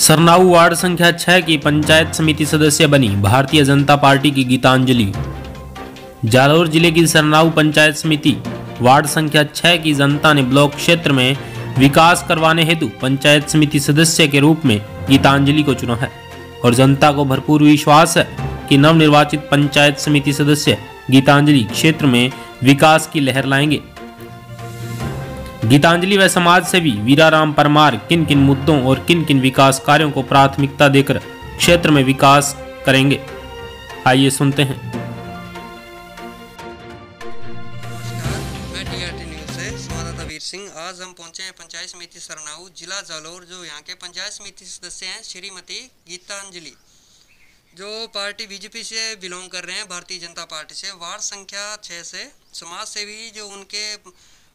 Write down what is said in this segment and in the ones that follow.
सरनाऊ ward संख्या 6 की पंचायत समिति सदस्य बनी भारतीय जनता पार्टी की गीतांजलि। जालौर जिले की सरनाऊ पंचायत समिति वार्ड संख्या 6 की जनता ने ब्लॉक क्षेत्र में विकास करवाने हेतु पंचायत समिति सदस्य के रूप में गीतांजलि को चुना है और जनता को भरपूर विश्वास है कि नवनिर्वाचित पंचायत समिति सदस्य गीतांजलि क्षेत्र में विकास की लहर लाएंगे। गीतांजलि व समाज सेवी वीराराम परमार किन किन मुद्दों और किन किन विकास कार्यों को प्राथमिकता देकर क्षेत्र में विकास करेंगे, आइए सुनते हैं। नमस्कार, मैं टीआरटी न्यूज़ से संवाददाता वीर सिंह। आज हम पहुंचे हैं पंचायत समिति सरनाऊ, जिला जालौर। जो यहाँ के पंचायत समिति सदस्य हैं श्रीमती गीतांजलि, जो पार्टी बीजेपी से बिलोंग कर रहे हैं, भारतीय जनता पार्टी से। वार्ड संख्या 6 से समाज सेवी जो उनके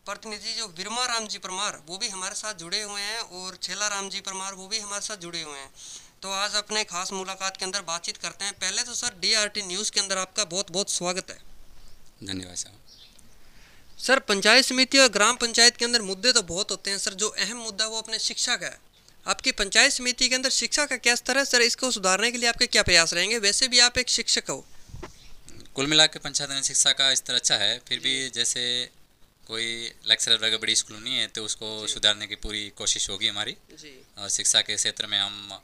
प्रतिनिधि जो विरमा राम जी परमार, वो भी हमारे साथ जुड़े हुए हैं, और छेला राम जी परमार, वो भी हमारे साथ जुड़े हुए हैं। तो आज अपने खास मुलाकात के अंदर बातचीत करते हैं। पहले तो सर टीआरटी न्यूज़ के अंदर आपका बहुत बहुत स्वागत है। धन्यवाद साहब। सर, पंचायत समिति और ग्राम पंचायत के अंदर मुद्दे तो बहुत होते हैं सर। जो अहम मुद्दा वो अपने शिक्षा का है। आपकी पंचायत समिति के अंदर शिक्षा का क्या स्तर है सर? इसको सुधारने के लिए आपके क्या प्रयास रहेंगे? वैसे भी आप एक शिक्षक हो। कुल मिला के पंचायत में शिक्षा का स्तर अच्छा है, फिर भी जैसे कोई लेक्चरर वगैरह बड़ी स्कूल नहीं है तो उसको सुधारने की पूरी कोशिश होगी हमारी जी। और शिक्षा के क्षेत्र में हम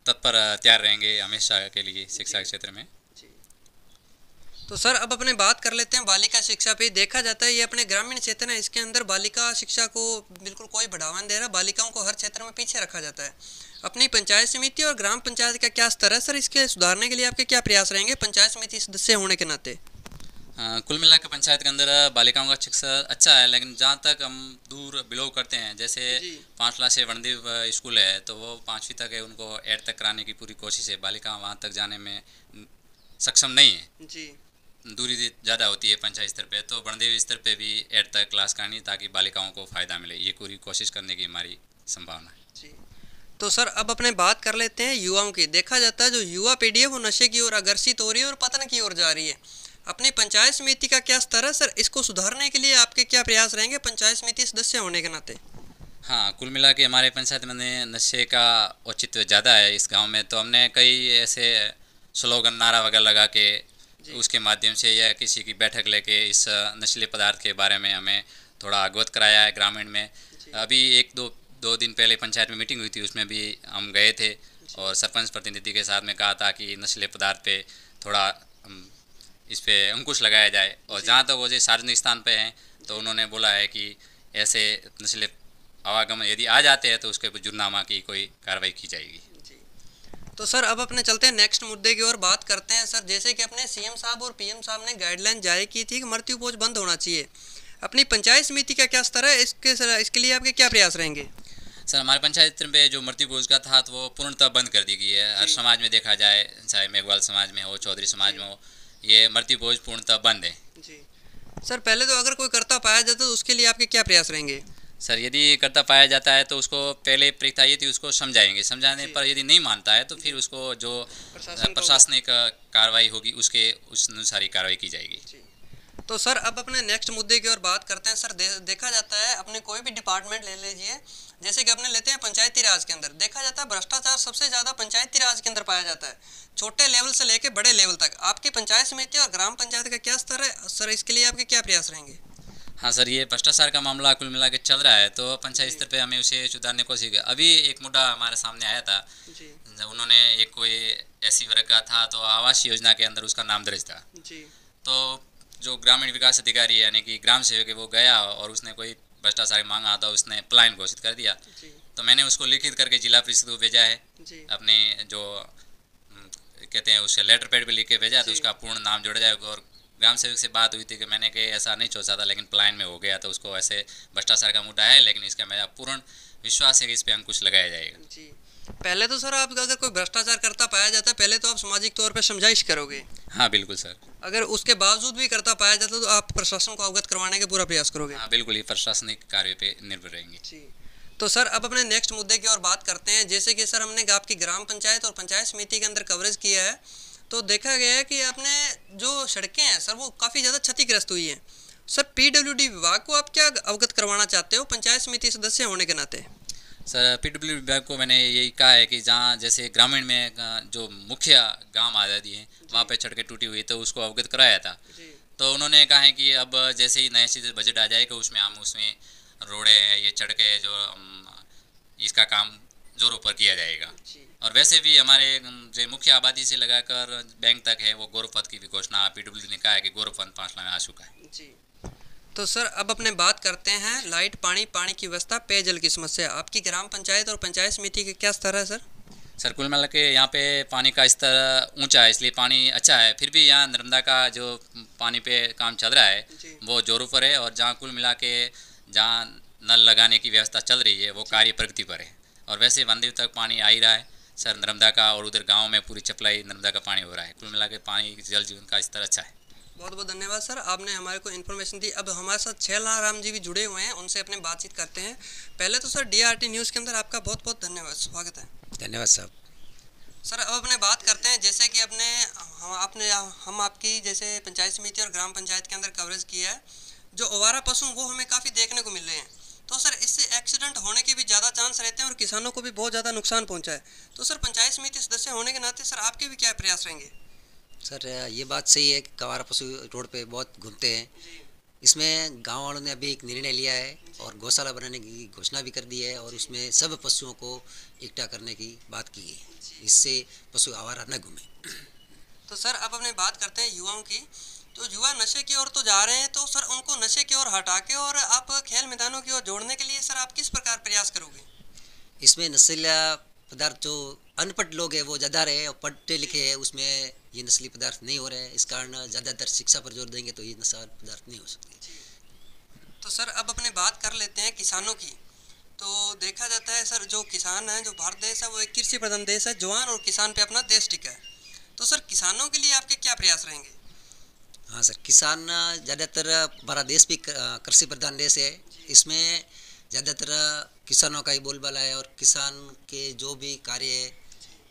तत्पर तैयार रहेंगे हमेशा के लिए शिक्षा के क्षेत्र में जी। तो सर अब अपने बात कर लेते हैं बालिका शिक्षा पे। देखा जाता है ये अपने ग्रामीण क्षेत्र है, इसके अंदर बालिका शिक्षा को बिल्कुल कोई बढ़ावा नहीं दे रहा। बालिकाओं को हर क्षेत्र में पीछे रखा जाता है। अपनी पंचायत समिति और ग्राम पंचायत का क्या स्तर है सर? इसके सुधारने के लिए आपके क्या प्रयास रहेंगे पंचायत समिति सदस्य होने के नाते? कुल मिला के पंचायत के अंदर बालिकाओं का शिक्षा अच्छा है, लेकिन जहाँ तक हम दूर बिलोंग करते हैं, जैसे 5 से वनदेव स्कूल है तो वो 5वीं तक है, उनको 8 तक कराने की पूरी कोशिश है। बालिका वहाँ तक जाने में सक्षम नहीं है जी। दूरी ज़्यादा होती है पंचायत स्तर पे, तो वनदेव स्तर पे भी 8 तक क्लास करानी ताकि बालिकाओं को फ़ायदा मिले। ये पूरी कोशिश करने की हमारी संभावना है जी। तो सर अब अपने बात कर लेते हैं युवाओं की। देखा जाता है जो युवा पीढ़ी है वो नशे की ओर अग्रसित हो रही है और पतन की ओर जा रही है। अपनी पंचायत समिति का क्या स्तर है सर? इसको सुधारने के लिए आपके क्या प्रयास रहेंगे पंचायत समिति सदस्य होने के नाते? हाँ, कुल मिला के हमारे पंचायत में नशे का औचित्य ज़्यादा है इस गांव में, तो हमने कई ऐसे स्लोगन नारा वगैरह लगा के उसके माध्यम से या किसी की बैठक लेके इस नशीले पदार्थ के बारे में हमें थोड़ा अवगत कराया है ग्रामीण में। अभी दो दिन पहले पंचायत में मीटिंग हुई थी, उसमें भी हम गए थे और सरपंच प्रतिनिधि के साथ में कहा था कि नशीले पदार्थ पे थोड़ा इस पे अंकुश लगाया जाए। और जहाँ तक वो जो सार्वजनिक स्थान पे हैं तो उन्होंने बोला है कि ऐसे नस्ले आवागमन यदि आ जाते हैं तो उसके ऊपर जुर्माना की कोई कार्रवाई की जाएगी जी। तो सर अब अपने चलते हैं नेक्स्ट मुद्दे की ओर बात करते हैं सर। जैसे कि अपने सीएम साहब और पीएम साहब ने गाइडलाइन जारी की थी कि मृत्यु भोज बंद होना चाहिए। अपनी पंचायत समिति का क्या स्तर है? इसके लिए आपके क्या प्रयास रहेंगे? सर, हमारे पंचायत में जो मृत्यु भोज का था तो वो पूर्णतः बंद कर दी गई है। हर समाज में देखा जाए, चाहे मेघवाल समाज में हो, चौधरी समाज में हो, ये मृत्यु भोज पूर्णतः बंद है जी। सर पहले तो अगर कोई करता पाया जाता तो उसके लिए आपके क्या प्रयास रहेंगे? सर, यदि करता पाया जाता है तो उसको पहले प्राथमिकता ये थी, उसको समझाएंगे। समझाने पर यदि नहीं मानता है तो फिर उसको जो प्रशासनिक कार्रवाई होगी उसके उस अनुसार ही कार्रवाई की जाएगी। तो सर अब अपने नेक्स्ट मुद्दे की ओर बात करते हैं सर। देखा जाता है अपने कोई भी डिपार्टमेंट ले लीजिए, जैसे कि अपने लेते हैं पंचायती राज के अंदर, देखा जाता है भ्रष्टाचार सबसे ज़्यादा पंचायती राज के अंदर पाया जाता है, छोटे लेवल से लेकर बड़े लेवल तक। आपकी पंचायत समिति और ग्राम पंचायत का क्या स्तर है सर? इसके लिए आपके क्या प्रयास रहेंगे? हाँ सर, ये भ्रष्टाचार का मामला कुल मिला के चल रहा है, तो पंचायत स्तर पे हमें उसे सुधारने को सीखा। अभी एक मुद्दा हमारे सामने आया था जी। उन्होंने एक कोई ऐसी वर्ग का था तो आवास योजना के अंदर उसका नाम दर्ज था जी। तो जो ग्रामीण विकास अधिकारी यानी कि ग्राम सेवक है वो गया और उसने कोई भ्रष्टाचार मांगा था, उसने पलायन घोषित कर दिया। तो मैंने उसको लिखित करके जिला परिषद को भेजा है, अपने जो कहते हैं उसके लेटर पैड पे लिख के भेजा, तो उसका पूर्ण नाम जोड़ा जाए। और ग्राम सेवक से बात हुई थी कि मैंने कि ऐसा नहीं सोचा था, लेकिन पलायन में हो गया, तो उसको ऐसे भ्रष्टाचार का मुद्दा है, लेकिन इसका मेरा पूर्ण विश्वास है कि इस पर अंकुश लगाया जाएगा जी। पहले तो सर आप अगर कोई भ्रष्टाचार करता पाया जाता है पहले तो आप सामाजिक तौर पर समझाइश करोगे? हाँ बिल्कुल सर। अगर उसके बावजूद भी करता पाया जाता तो आप प्रशासन को अवगत करवाने का पूरा प्रयास करोगे? हाँ बिल्कुल, ये प्रशासनिक कार्य पे निर्भर रहेंगे जी। तो सर अब अपने नेक्स्ट मुद्दे की ओर बात करते हैं। जैसे कि सर हमने आपकी ग्राम पंचायत और पंचायत समिति के अंदर कवरेज किया है, तो देखा गया है कि आपने जो सड़कें हैं सर वो काफ़ी ज़्यादा क्षतिग्रस्त हुई हैं। सर पीडब्ल्यूडी विभाग को आप क्या अवगत करवाना चाहते हो पंचायत समिति सदस्य होने के नाते? सर पीडब्ल्यू विभाग को मैंने यही कहा है कि जहाँ जैसे ग्रामीण में जो मुख्य गांव आबादी है वहाँ पे सड़कें टूटी हुई तो उसको अवगत कराया था। तो उन्होंने कहा है कि अब जैसे ही नए से बजट आ जाएगा उसमें हम उसमें रोडें हैं, ये सड़कें हैं, जो इसका काम जोरों पर किया जाएगा। और वैसे भी हमारे जो मुख्य आबादी से लगाकर बैंक तक है वो गौरव पथ की भी घोषणा पीडब्ल्यू ने कहा है कि गौरव पथ 5 लाख में आ चुका है जी। तो सर अब अपने बात करते हैं लाइट, पानी की व्यवस्था, पेयजल की समस्या। आपकी ग्राम पंचायत और पंचायत समिति के क्या स्तर है सर? सर कुल मिला के यहाँ पे पानी का स्तर ऊंचा है, इसलिए पानी अच्छा है। फिर भी यहाँ नर्मदा का जो पानी पे काम चल रहा है वो जोरों पर है, और जहाँ कुल मिला के जहाँ नल लगाने की व्यवस्था चल रही है वो कार्य प्रगति पर है। और वैसे वनदेव तक पानी आ ही रहा है सर नर्मदा का, और उधर गाँव में पूरी सप्लाई नर्मदा का पानी हो रहा है। कुल मिला के पानी जल जीवन का स्तर अच्छा है। बहुत बहुत धन्यवाद सर, आपने हमारे को इन्फॉर्मेशन दी। अब हमारे साथ छैला राम जी भी जुड़े हुए हैं, उनसे अपने बातचीत करते हैं। पहले तो सर DRT न्यूज़ के अंदर आपका बहुत बहुत धन्यवाद, स्वागत है। धन्यवाद साहब। सर अब अपने बात करते हैं, जैसे कि हम आपकी जैसे पंचायत समिति और ग्राम पंचायत के अंदर कवरेज किया है। जो आवारा पशु वो हमें काफ़ी देखने को मिल रहे हैं, तो सर इससे एक्सीडेंट होने के भी ज़्यादा चांस रहते हैं और किसानों को भी बहुत ज़्यादा नुकसान पहुँचा है। तो सर पंचायत समिति सदस्य होने के नाते सर आपके भी क्या प्रयास रहेंगे? सर ये बात सही है कि आवारा पशु रोड पे बहुत घूमते हैं। इसमें गांव वालों ने अभी एक निर्णय लिया है और गौशाला बनाने की घोषणा भी कर दी है, और उसमें सब पशुओं को इकट्ठा करने की बात की है, इससे पशु आवारा न घूमे। तो सर अब अपने बात करते हैं युवाओं की। तो युवा नशे की ओर तो जा रहे हैं, तो सर उनको नशे की ओर हटा के और आप खेल मैदानों की ओर जोड़ने के लिए सर आप किस प्रकार प्रयास करोगे? इसमें नशीला पदार्थ जो अनपढ़ लोग हैं वो ज़्यादा रहे, और पढ़े लिखे हैं उसमें ये नस्ली पदार्थ नहीं हो रहे हैं। इस कारण ज़्यादातर शिक्षा पर जोर देंगे तो ये नशा पदार्थ नहीं हो सकते। तो सर अब अपने बात कर लेते हैं किसानों की। तो देखा जाता है सर जो किसान है, जो भारत देश है वो एक कृषि प्रधान देश है, जवान और किसान पे अपना देश टिका है। तो सर किसानों के लिए आपके क्या प्रयास रहेंगे? हाँ सर, किसान ज़्यादातर हमारा देश भी कृषि प्रधान देश है, इसमें ज़्यादातर किसानों का ही बोलबाला है। और किसान के जो भी कार्य है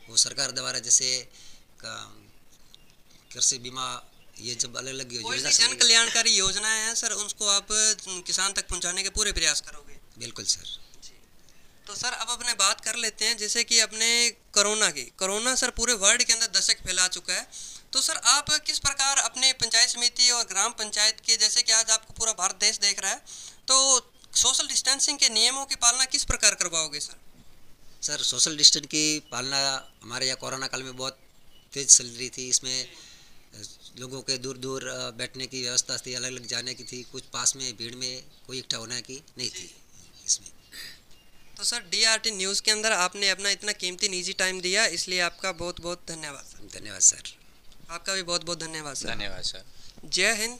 वो सरकार द्वारा, जैसे कृषि बीमा, ये जब अलग अलग योजना, जन कल्याणकारी योजनाएं हैं सर, उसको आप किसान तक पहुंचाने के पूरे प्रयास करोगे? बिल्कुल सर। तो सर अब अपने बात कर लेते हैं, जैसे कि अपने कोरोना सर पूरे वर्ल्ड के अंदर दशक फैला चुका है। तो सर आप किस प्रकार अपने पंचायत समिति और ग्राम पंचायत के, जैसे कि आज आपको पूरा भारत देश देख रहा है, तो सोशल डिस्टेंसिंग के नियमों की पालना किस प्रकार करवाओगे सर? सर सोशल डिस्टेंस की पालना हमारे यहाँ कोरोना काल में बहुत तेज चल रही थी। इसमें लोगों के दूर दूर बैठने की व्यवस्था थी, अलग अलग जाने की थी, कुछ पास में भीड़ में कोई इकट्ठा होने की नहीं थी इसमें। तो सर DRT न्यूज़ के अंदर आपने अपना इतना कीमती निजी टाइम दिया, इसलिए आपका बहुत बहुत धन्यवाद। धन्यवाद सर। आपका भी बहुत बहुत धन्यवाद सर। धन्यवाद सर। जय हिंद।